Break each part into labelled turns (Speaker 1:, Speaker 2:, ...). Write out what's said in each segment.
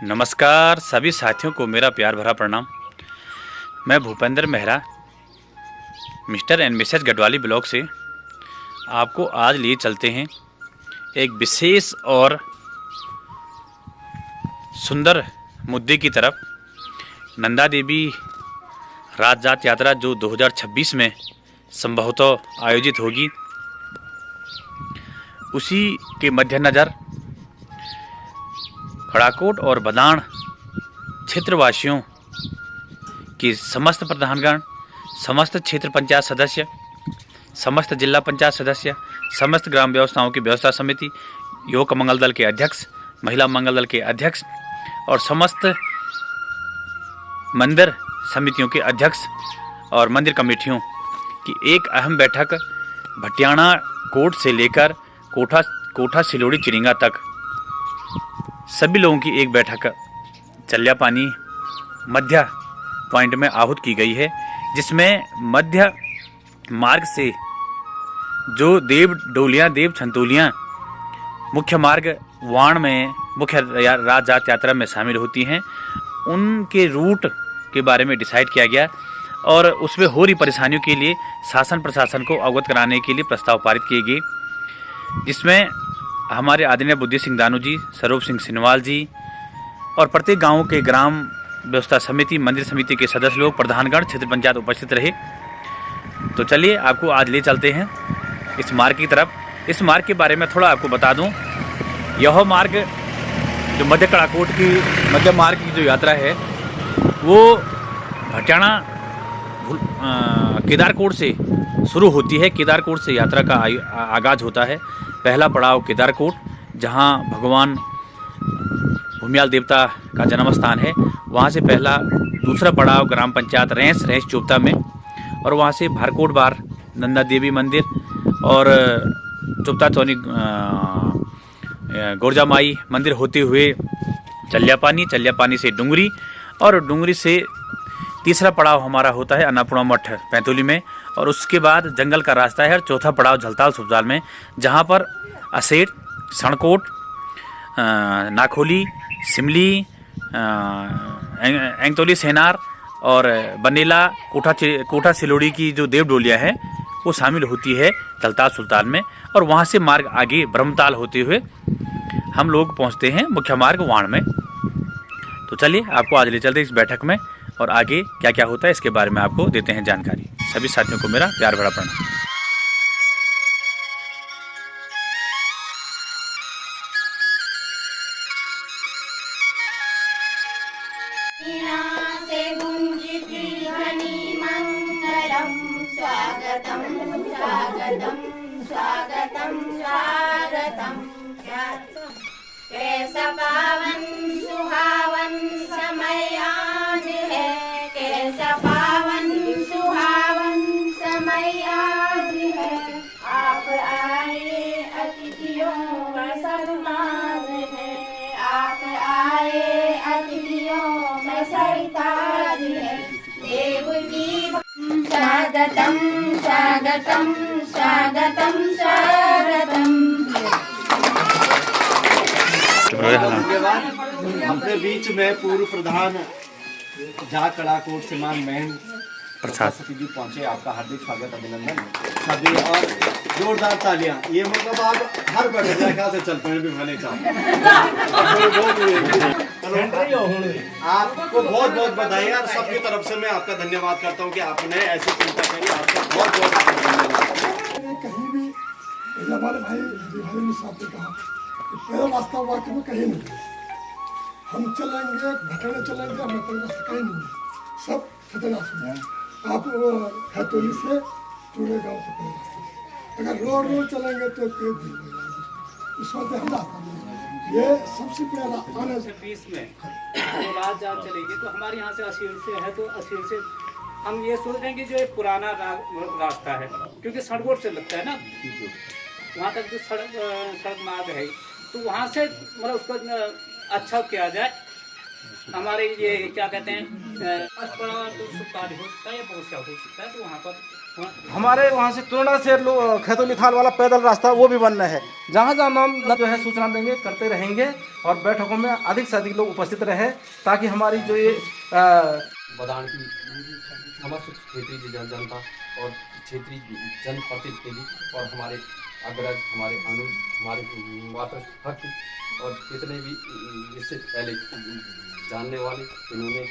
Speaker 1: नमस्कार सभी साथियों को मेरा प्यार भरा प्रणाम। मैं Bhupendra Mehra Mister and Mrs Garhwali blog से आपको आज लिए चलते हैं एक विशेष और सुंदर मुद्दे की तरफ। नंदा देवी रात जात यात्रा जो 2026 में संभवतः आयोजित होगी, उसी के मद्देनज़र खड़ाकोट और बदान क्षेत्रवासियों की समस्त प्रधानगण, समस्त क्षेत्र पंचायत सदस्य, समस्त जिला पंचायत सदस्य, समस्त ग्राम व्यवस्थाओं की व्यवस्था समिति, युवक मंगल दल के अध्यक्ष, महिला मंगल दल के अध्यक्ष और समस्त मंदिर समितियों के अध्यक्ष और मंदिर कमेटियों की एक अहम बैठक भटियाणा कोट से लेकर कोठा सिलोड़ी चिरिंगा तक सभी लोगों की एक बैठक चल्या पानी मध्य पॉइंट में आहूत की गई है, जिसमें मध्य मार्ग से जो देव डोलियाँ, देव छंतोलियाँ मुख्य मार्ग वाण में मुख्य रात जात यात्रा में शामिल होती हैं, उनके रूट के बारे में डिसाइड किया गया और उसमें हो रही परेशानियों के लिए शासन प्रशासन को अवगत कराने के लिए प्रस्ताव पारित किए गए, जिसमें हमारे आदरणीय बुद्धि सिंह दानू जी, स्वरूप सिंह सिनवाल जी और प्रत्येक गांव के ग्राम व्यवस्था समिति, मंदिर समिति के सदस्य लोग, प्रधानगण, क्षेत्र पंचायत उपस्थित रहे। तो चलिए आपको आज ले चलते हैं इस मार्ग की तरफ। इस मार्ग के बारे में थोड़ा आपको बता दूं। यह मार्ग जो मध्य कड़ाकोट की मध्य मार्ग की जो यात्रा है वो भटियाणा केदारकोट से शुरू होती है। केदारकोट से यात्रा का आगाज होता है। पहला पड़ाव केदारकोट, जहां भगवान भूमियाल देवता का जन्म स्थान है, वहां से पहला। दूसरा पड़ाव ग्राम पंचायत रेंस चोपता में, और वहां से भारकोट बार नंदा देवी मंदिर और चोपता चौनी गोरजा माई मंदिर होते हुए चल्या पानी से डुंगरी, और डुंगरी से तीसरा पड़ाव हमारा होता है अन्नपूर्णा मठ पैंतोली में, और उसके बाद जंगल का रास्ता है। और चौथा पड़ाव झलताल सुबजाल में, जहां पर असेर, सणकोट, नाखोली, सिमली, एंगतौली सेनार और बनेला कोठा सिलोड़ी की जो देव डोलियाँ हैं वो शामिल होती है झलताल सुल्तान में। और वहाँ से मार्ग आगे ब्रह्मताल होते हुए हम लोग पहुँचते हैं मुख्य मार्ग वाण में। तो चलिए आपको आज ले चलते हैं इस बैठक में, और आगे क्या क्या होता है इसके बारे में आपको देते हैं जानकारी। सभी साथियों को मेरा प्यार भरा प्रणाम।
Speaker 2: स्वागतम स्वागतम स्वागतम स्वागतम। कैसा पावन सुहावन समय आज है, कैसा पावन सुहावन समय आज है। आप आए अतिथियों का सम्मान है, आप आए अतिथियों में सरताज है। देव जी स्वागतम स्वागतम स्वागतम स्वागतम।
Speaker 3: अपने बीच में पूर्व प्रधान जा कड़ाकोट श्रीमान महन प्रसाद जी पहुंचे। आपका हार्दिक स्वागत, अभिनंदन सभी, और जोरदार तालियां। ये मतलब आप हर बैठक से चल पड़े भी भले आपको बहुत बहुत बधाई, और सबकी तरफ से मैं आपका धन्यवाद करता हूं कि आपने ऐसी चिंता करी। आपका बहुत बहुत धन्यवाद।
Speaker 4: कहीं भी हमारे भाई साहब ने कहा मेरा रास्ता वाकई में कहीं नहीं, हम चलेंगे भटने चलेंगे, हमें कोई रास्ता कहीं नहीं है, सब खतरनाक है। आप खैतोली से टूरे गाँव से कोई रास्ता, अगर रोड चलेंगे तो एक दिन हो जाएगी, इस वजह हम रास्ता नहीं। ये सबसे पहला आने से
Speaker 5: 20 में तो रात जात चलेगी, तो हमारे यहाँ से असील से है, तो असील से हम ये सोच रहे हैं कि जो एक पुराना रास्ता है, क्योंकि सड़कोट से लगता है ना, वहाँ तक जो सड़क मार्ग है, तो वहाँ से मतलब उसको अच्छा किया जाए। हमारे ये क्या कहते हैं, तो कार्य हो सकता है या बहुत हो सकता है, तो वहाँ पर
Speaker 6: हमारे वहाँ से तुरना से खैतौली थाल वाला पैदल रास्ता वो भी बनना है। जहाँ जहाँ हम जो है सूचना देंगे, करते रहेंगे और बैठकों में अधिक से अधिक लोग उपस्थित रहे, ताकि हमारी जो ये
Speaker 7: बदान की समस्त क्षेत्रीय जनता और क्षेत्रीय जनप्रतिनिधि और हमारे अग्रज, हमारे अनुज, हमारे मातृ भक्त और जितने भी इससे पहले जानने वाले, इन्होंने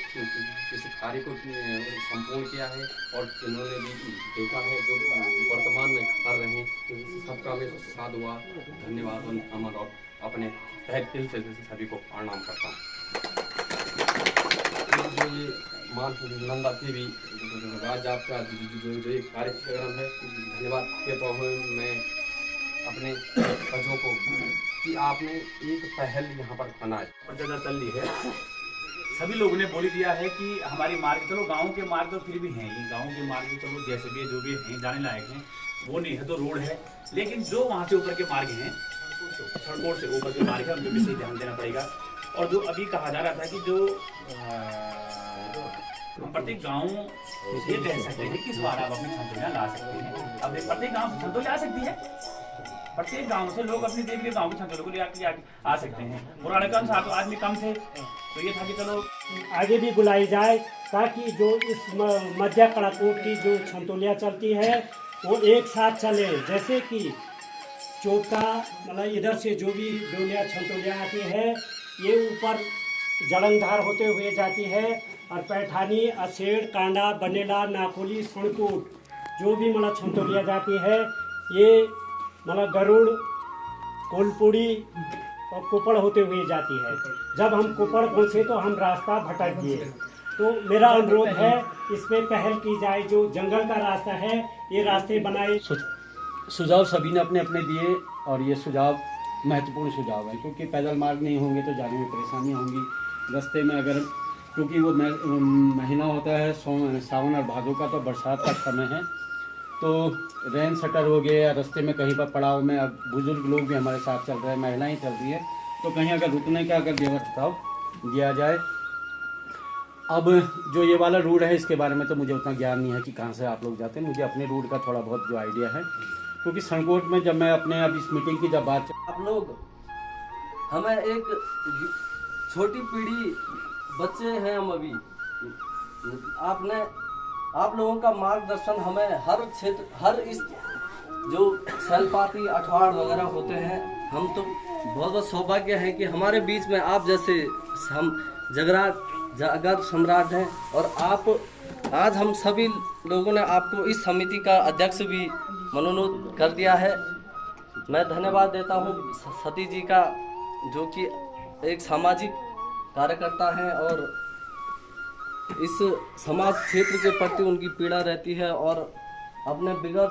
Speaker 7: इस कार्य को संपूर्ण किया है और इन्होंने भी देखा है जो वर्तमान में कर रहे हैं, सबका मैं साधुवाद, धन्यवाद और नमन और अपने तहे दिल से सभी को प्रणाम करता हूँ। जो ये मान नंदा के भी राज आपका जो ये कार्यक्रम है, धन्यवाद कहता हूँ मैं अपने बच्चों को कि आपने एक पहल यहाँ पर बनाई और जगह चल रही है।
Speaker 1: सभी लोगों ने बोली दिया है कि हमारी मार्ग, चलो गाँव के मार्ग तो फिर भी हैं ही, गाँव के मार्ग चलो जैसे भी जो भी हैं जाने लायक हैं, वो नहीं है तो रोड है, लेकिन जो वहाँ से ऊपर के मार्ग हैं, सड़कों से ऊपर के मार्ग है, उन पर विशेष ध्यान देना पड़ेगा। और जो अभी कहा जा रहा था कि जो प्रत्येक गाँव ये कह सकते हैं कि इस बार आप अपनी संतुलियाँ ला सकते हैं। अब प्रत्येक गाँव संतुलियाँ आ सकती है, प्रत्येक गांव से लोग अपनी देवी के गांव की संतुलन को लेकर आ सकते हैं। पुराने के अनुसार तो आदमी कम थे, तो ये था कि चलो
Speaker 8: आगे भी बुलाई जाए, ताकि जो इस मध्य कड़ाकोट की जो छंतोलियाँ चलती है वो एक साथ चले। जैसे कि चोटा मतलब इधर से जो भी डोलियाँ छंतोलियाँ आती है, ये ऊपर जलंधर होते हुए जाती है, और पैठानी, असेड़, कांडा, बनेला, नाकोली, सणकोट जो भी मतलब छंतोलियाँ जाती है, ये मतलब गरुड़, कोलपुड़ी और कोपड़ होते हुए जाती है। जब हम कोपड़ पहुँचे तो हम रास्ता भटक गए, तो मेरा अनुरोध है इस पर पहल की जाए। जो जंगल का रास्ता है ये रास्ते बनाए।
Speaker 9: सुझाव सभी ने अपने अपने दिए और ये सुझाव महत्वपूर्ण सुझाव है, क्योंकि पैदल मार्ग नहीं होंगे तो जाने में परेशानी होंगी। रास्ते में अगर, क्योंकि वो महीना होता है सावन और भादों का, तो बरसात का समय है, तो रेन शटर हो गए या रास्ते में कहीं पर पड़ाव में, अब बुजुर्ग लोग भी हमारे साथ चल रहे हैं, महिलाएं चल रही है, तो कहीं अगर रुकने का अगर व्यवस्था दिया जाए। अब जो ये वाला रूट है इसके बारे में तो मुझे उतना ज्ञान नहीं है कि कहाँ से आप लोग जाते हैं, मुझे अपने रूट का थोड़ा बहुत जो आइडिया है, क्योंकि सनकोट में जब मैं अपने अब इस मीटिंग की जब बात,
Speaker 10: आप लोग हमें एक छोटी पीढ़ी बच्चे हैं हम अभी, आप लोगों का मार्गदर्शन हमें हर क्षेत्र, हर इस जो सैलपाती अठवाड़ वगैरह होते हैं, हम तो बहुत बहुत सौभाग्य है कि हमारे बीच में आप जैसे हम जागर सम्राट हैं। और आप आज हम सभी लोगों ने आपको इस समिति का अध्यक्ष भी मनोनीत कर दिया है। मैं धन्यवाद देता हूँ सती जी का, जो कि एक सामाजिक कार्यकर्ता हैं और इस समाज क्षेत्र के प्रति उनकी पीड़ा रहती है और अपने विगत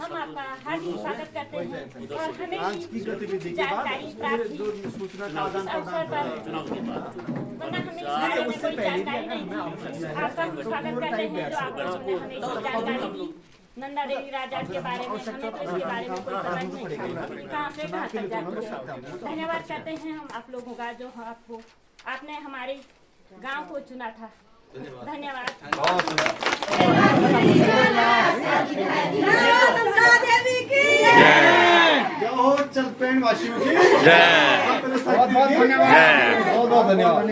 Speaker 2: हम आपका हार्दिक स्वागत करते हैं और हमें
Speaker 3: आज की गतिविधि के बाद
Speaker 2: जानकारी प्राप्त
Speaker 3: जो सूचना का आदान
Speaker 2: इस अवसर
Speaker 3: प्रदान
Speaker 2: पर वरना हमें इस बारे में कोई जानकारी नहीं थी। आपका हम स्वागत करते हैं जो आपने हमें इसकी जानकारी दी। नंदा देवी राजा के बारे में हमें तो इसके बारे में कोई पता नहीं था कहाँ से कहाँ तक जाती है। धन्यवाद करते हैं हम आप लोगों का जो आपने हमारे गांव को चुना था। धन्यवाद।
Speaker 3: चलपेन वासियों की
Speaker 4: बहुत बहुत धन्यवाद।
Speaker 3: बहुत बहुत धन्यवाद।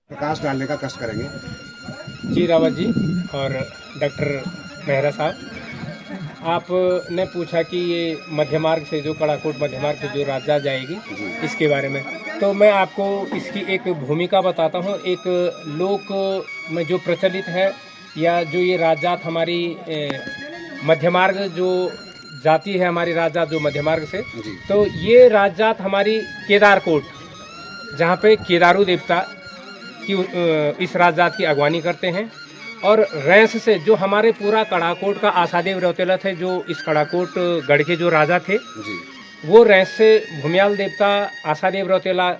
Speaker 4: प्रकाश डालने का कष्ट करेंगे।
Speaker 11: जी रावत जी और डॉक्टर मेहरा साहब, आपने पूछा कि ये मध्य मार्ग से जो कड़ाकोट मध्य मार्ग से जो राजजात जाएगी इसके बारे में, तो मैं आपको इसकी एक भूमिका बताता हूँ। एक लोक में जो प्रचलित है या जो ये राजजात हमारी मध्य मार्ग जो जाती है, हमारी राजजात जो मध्य मार्ग से, तो ये राजजात हमारी केदारकोट, जहाँ पे केदारू देवता की इस राजजात की अगवानी करते हैं। और रैंस से जो हमारे पूरा कड़ाकोट का आसादेव रौतेला थे, जो इस कड़ाकोट गढ़ के जो राजा थे, वो रैंस से भूमियाल देवता आसादेव रौतेला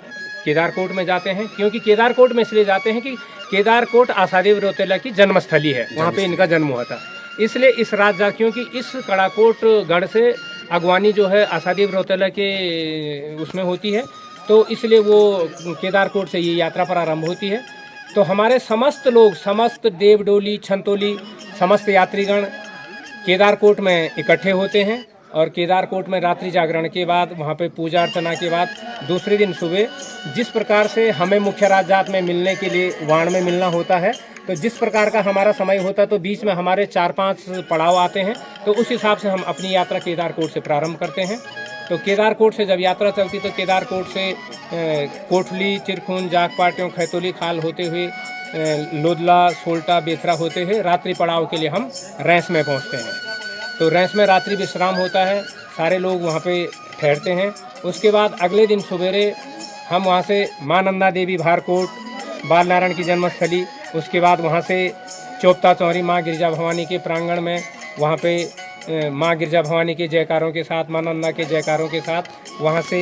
Speaker 11: केदारकोट में जाते हैं। क्योंकि केदारकोट में इसलिए जाते हैं कि केदारकोट आसादेव रौतेला की जन्मस्थली है, वहाँ पे इनका जन्म हुआ था। इसलिए इस राजजात, क्योंकि इस कड़ाकोट गढ़ से अगवानी जो है आसादेव रौतेला के उसमें होती है, तो इसलिए वो केदारकोट से ये यात्रा प्रारंभ होती है। तो हमारे समस्त लोग, समस्त देवडोली, छंतोली, समस्त यात्रीगण केदारकोट में इकट्ठे होते हैं और केदारकोट में रात्रि जागरण के बाद, वहाँ पे पूजा अर्चना के बाद दूसरे दिन सुबह जिस प्रकार से हमें मुख्य राजजात में मिलने के लिए वाण में मिलना होता है, तो जिस प्रकार का हमारा समय होता है, तो बीच में हमारे 4-5 पड़ाव आते हैं, तो उस हिसाब से हम अपनी यात्रा केदारकोट से प्रारंभ करते हैं। तो केदारकोट से जब यात्रा चलती, तो केदारकोट से कोठली, चिरखुन, जागपाटियों, खैतोली खाल होते हुए लोदला, सोल्टा, बेथरा होते हुए रात्रि पड़ाव के लिए हम रैंस में पहुंचते हैं। तो रैंस में रात्रि विश्राम होता है, सारे लोग वहां पे ठहरते हैं। उसके बाद अगले दिन सवेरे हम वहां से माँ नंदा देवी भारकोट, बाल नारायण की जन्मस्थली, उसके बाद वहां से चोपता चौरी माँ गिरजा भवानी के प्रांगण में, वहाँ पे माँ गिरजा भवानी के जयकारों के साथ, माँ नंदा के जयकारों के साथ, वहाँ से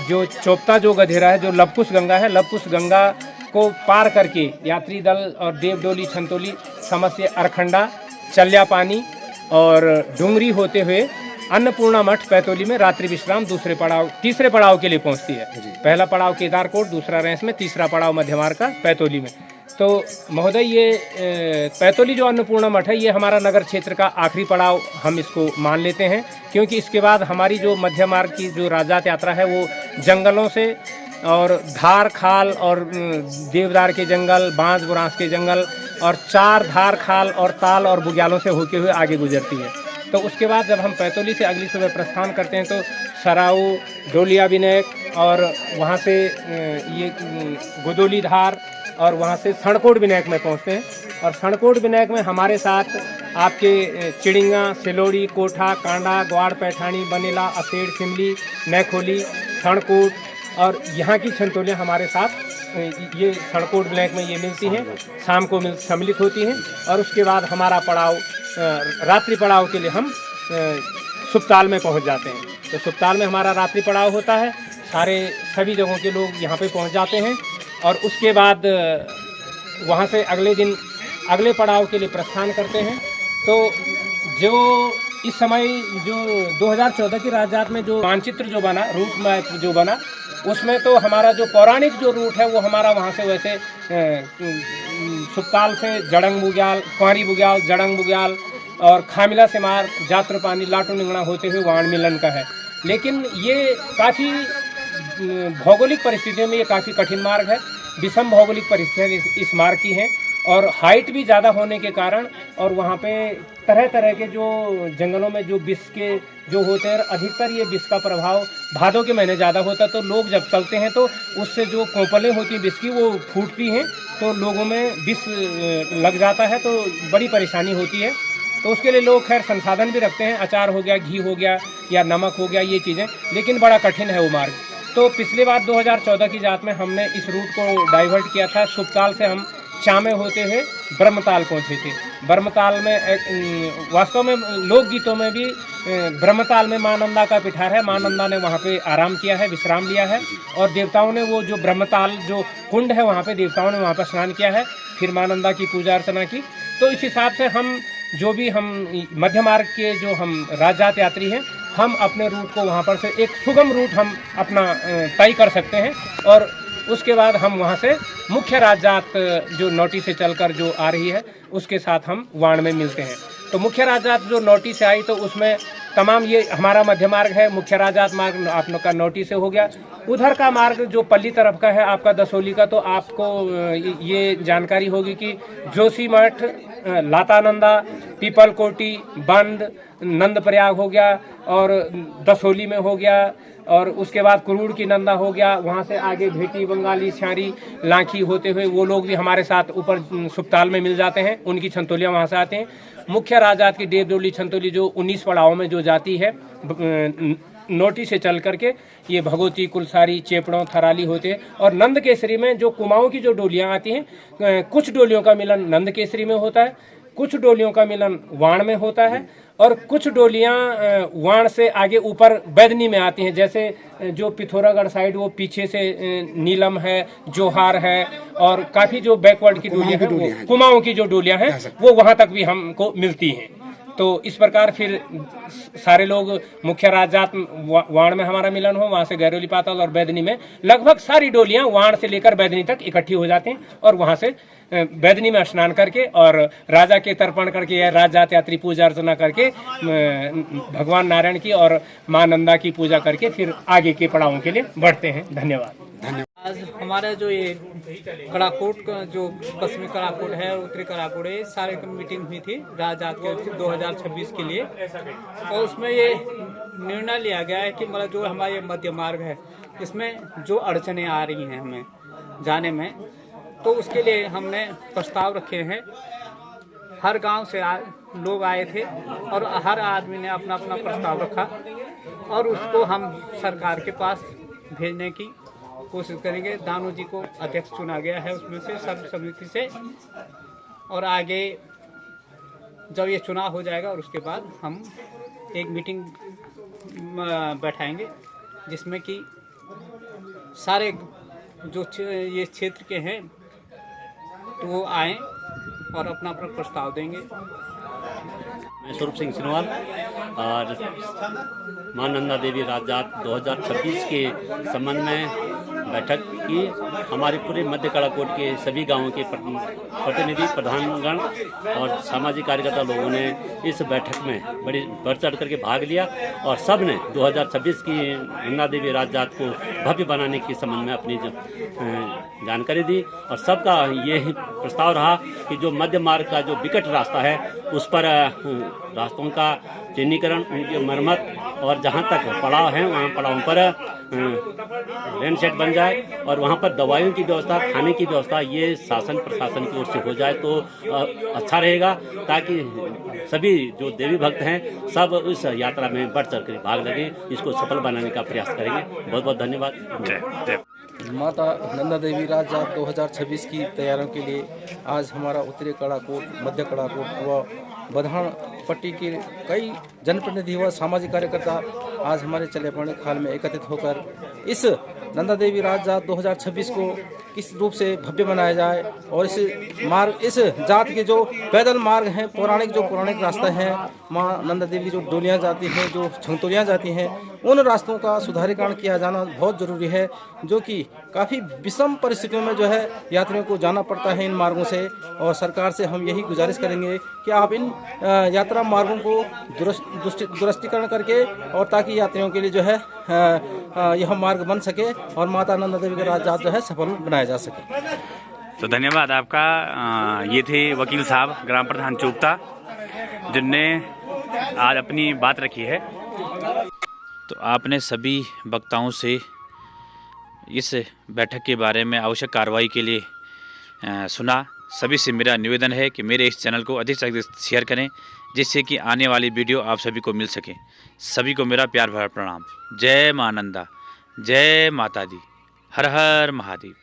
Speaker 11: जो चोपता जो गधेरा है, जो लवकुश गंगा है, लवकुश गंगा को पार करके यात्री दल और देवडोली, छंतोली, समस्त अरखंडा, चल्या पानी और डुंगरी होते हुए अन्नपूर्णा मठ पैतोली में रात्रि विश्राम तीसरे पड़ाव के लिए पहुंचती है। पहला पड़ाव केदारकोट, दूसरा रैंस में, तीसरा पड़ाव मध्य मार्ग का पैतोली में। तो महोदय, ये पैतोली जो अन्नपूर्णा मठ है, ये हमारा नगर क्षेत्र का आखिरी पड़ाव हम इसको मान लेते हैं। क्योंकि इसके बाद हमारी जो मध्य मार्ग की जो राजजात यात्रा है, वो जंगलों से और धार खाल और देवदार के जंगल, बांस बुरांस के जंगल और 4 धार खाल और ताल और बुग्यालों से होते हुए आगे गुजरती है। तो उसके बाद जब हम पैतोली से अगली सुबह प्रस्थान करते हैं, तो सराऊ, डोलिया विनायक और वहाँ से ये गोदोली धार और वहाँ से सणकोट विनायक में पहुँचते हैं। और सणकोट विनायक में हमारे साथ आपके चिड़िंगा, सिलोड़ी, कोठा, कांडा, ग्वाड़, पैठानी, बनेला, असेड़, सिमली, नैखोली, सणकोट और यहाँ की छंतोलियाँ हमारे साथ ये सणकोट विनायक में ये मिलती हैं, शाम को सम्मिलित होती हैं। और उसके बाद हमारा पड़ाव, रात्रि पड़ाव के लिए हम सुपताल में पहुंच जाते हैं। तो सुपताल में हमारा रात्रि पड़ाव होता है, सभी जगहों के लोग यहाँ पे पहुंच जाते हैं। और उसके बाद वहाँ से अगले दिन अगले पड़ाव के लिए प्रस्थान करते हैं। तो जो इस समय जो 2014 की राजजात में जो मानचित्र जो बना, रूट मैप जो बना, उसमें तो हमारा जो पौराणिक जो रूट है, वो हमारा वहाँ से वैसे सुपताल से जड़ंग बुग्याल, कुंवारी बुग्याल, जड़ंग बुग्याल और खामिला से मार, जात्रपानी, लाटू निंगड़ा होते हुए वाण मिलन का है। लेकिन ये काफ़ी भौगोलिक परिस्थितियों में ये काफ़ी कठिन मार्ग है, विषम भौगोलिक परिस्थितियाँ इस मार्ग की हैं और हाइट भी ज़्यादा होने के कारण, और वहाँ पे तरह तरह के जो जंगलों में जो विष के जो होते हैं, अधिकतर ये विष का प्रभाव भादों के महीने ज़्यादा होता है। तो लोग जब चलते हैं तो उससे जो कोंपलें होती हैं विष की, वो फूटती हैं, तो लोगों में विष लग जाता है, तो बड़ी परेशानी होती है। तो उसके लिए लोग खैर संसाधन भी रखते हैं, अचार हो गया, घी हो गया या नमक हो गया, ये चीज़ें, लेकिन बड़ा कठिन है वो मार्ग। तो पिछले बार 2014 की जात में हमने इस रूट को डाइवर्ट किया था। सुपताल से हम चामे होते हुए ब्रह्मताल पहुँचे थे। ब्रह्मताल में वास्तव में लोकगीतों में भी ब्रह्मताल में माँ नंदा का पिठार है। माँ नंदा ने वहाँ पे आराम किया है, विश्राम लिया है, और देवताओं ने वो जो ब्रह्मताल जो कुंड है वहाँ पे देवताओं ने वहाँ पर स्नान किया है, फिर माँ नंदा की पूजा अर्चना की। तो इस हिसाब से हम जो भी हम मध्य मार्ग के जो हम राजजात यात्री हैं, हम अपने रूट को वहाँ पर से एक सुगम रूट हम अपना तय कर सकते हैं, और उसके बाद हम वहाँ से मुख्य राजजात जो नोटी से चलकर जो आ रही है उसके साथ हम वाण में मिलते हैं। तो मुख्य राजजात जो नोटी से आई तो उसमें तमाम ये हमारा मध्य मार्ग है, मुख्य राजजात मार्ग आप लोग का नोटी से हो गया। उधर का मार्ग जो पल्ली तरफ का है आपका दसोली का, तो आपको ये जानकारी होगी कि जोशीमठ, लातानंदा, पीपल कोटी, बंद, नंद प्रयाग हो गया, और दसोली में हो गया, और उसके बाद कुरूड़ की नंदा हो गया। वहाँ से आगे भेटी, बंगाली, स्यारी, लाखी होते हुए वो लोग भी हमारे साथ ऊपर सुपताल में मिल जाते हैं, उनकी छंतोलियाँ वहाँ से आते हैं। मुख्य राजजात की देवडोली छंतोली जो 19 पड़ाव में जो जाती है नोटी से चल करके, ये भगवती, कुलसारी, चेपड़ों, थराली होते हैं। और नंद केसरी में जो कुमाऊं की जो डोलियाँ आती हैं, कुछ डोलियों का मिलन नंद केसरी में होता है, कुछ डोलियों का मिलन वाण में होता है, और कुछ डोलियां वाण से आगे ऊपर बैदनी में आती हैं। जैसे जो पिथौरागढ़ साइड वो पीछे से नीलम है, जोहार है, और काफ़ी जो बैकवर्ड की डोलियां हैं, वो कुमाऊं की जो डोलियां हैं वो वहाँ तक भी हमको मिलती हैं। तो इस प्रकार फिर सारे लोग मुख्य राजजात वाण में हमारा मिलन हो, वहाँ से गैरोली पाताल और बैदनी में लगभग सारी डोलियाँ वाण से लेकर बैदनी तक इकट्ठी हो जाती हैं, और वहाँ से बैदनी में स्नान करके और राजा के तर्पण करके या राजजात यात्री पूजा अर्चना करके भगवान नारायण की और माँ नंदा की पूजा करके फिर आगे के पड़ावों के लिए बढ़ते हैं। धन्यवाद।
Speaker 5: आज हमारा जो ये कड़ाकोट का जो पश्चिमी कड़ाकोट है, उत्तरी कड़ाकोट है, सारे की मीटिंग हुई थी राजजात के 2026 के लिए, और उसमें ये निर्णय लिया गया है कि मतलब जो हमारे मध्य मार्ग है इसमें जो अड़चनें आ रही हैं हमें जाने में, तो उसके लिए हमने प्रस्ताव रखे हैं। हर गांव से लोग आए थे और हर आदमी ने अपना अपना प्रस्ताव रखा, और उसको हम सरकार के पास भेजने की कोशिश करेंगे। दानू जी को अध्यक्ष चुना गया है उसमें से, सब समिति से, और आगे जब ये चुनाव हो जाएगा और उसके बाद हम एक मीटिंग बैठाएंगे जिसमें कि सारे जो ये क्षेत्र के हैं तो वो आएँ और अपना अपना प्रस्ताव देंगे।
Speaker 12: मैं स्वरूप सिंह सिनवाल और माँ नंदा देवी राजजात 2026 के संबंध में बैठक की। हमारे पूरे मध्य कड़ाकोट के सभी गांवों के प्रतिनिधि, प्रधानगण और सामाजिक कार्यकर्ता लोगों ने इस बैठक में बड़ी बढ़ चढ़ करके भाग लिया, और सब ने 2026 की नंदा देवी राजजात को भव्य बनाने के संबंध में अपनी जानकारी दी। और सबका ये प्रस्ताव रहा कि जो मध्य मार्ग का जो विकट रास्ता है उस पर रास्तों का चिन्हीकरण, उनकी मरम्मत, और जहाँ तक पड़ाव हैं वहाँ पड़ावों पर रेन सेट बन जाए, और वहाँ पर दवाइयों की व्यवस्था, खाने की व्यवस्था ये शासन प्रशासन की ओर से हो जाए तो अच्छा रहेगा, ताकि सभी जो देवी भक्त हैं सब इस यात्रा में बढ़ चढ़ कर भाग लगे, इसको सफल बनाने का प्रयास करेंगे। बहुत बहुत धन्यवाद।
Speaker 6: माता नंदा देवी राजजात 2026 की तैयारियों के लिए आज हमारा उत्तरी कड़ाकोट, मध्य कड़ाकोट व बधान पट्टी के कई जनप्रतिनिधि व सामाजिक कार्यकर्ता आज हमारे चले पौने खाल में एकत्रित होकर इस नंदा देवी राजजात 2026 को किस रूप से भव्य बनाया जाए, और इस जात के जो पैदल मार्ग हैं, पौराणिक रास्ते हैं, माँ नंदा देवी की जो डोलियाँ जाती हैं, जो छंतोलियाँ जाती हैं, उन रास्तों का सुधारीकरण किया जाना बहुत ज़रूरी है, जो कि काफ़ी विषम परिस्थितियों में जो है यात्रियों को जाना पड़ता है इन मार्गों से। और सरकार से हम यही गुजारिश करेंगे कि आप इन यात्रा मार्गों को दुरुस्तीकरण करके, और ताकि यात्रियों के लिए जो है यह मार्ग बन सके और माता नंदा देवी का राजजात जो है सफल बनाया जा सके।
Speaker 1: तो धन्यवाद आपका। ये थे वकील साहब, ग्राम प्रधान चोपता, जिनने आज अपनी बात रखी है। तो आपने सभी वक्ताओं से इस बैठक के बारे में आवश्यक कार्रवाई के लिए सुना। सभी से मेरा निवेदन है कि मेरे इस चैनल को अधिक से अधिक शेयर करें, जिससे कि आने वाली वीडियो आप सभी को मिल सके। सभी को मेरा प्यार भरा प्रणाम। जय मां नंदा, जय माता दी, हर हर महादेव।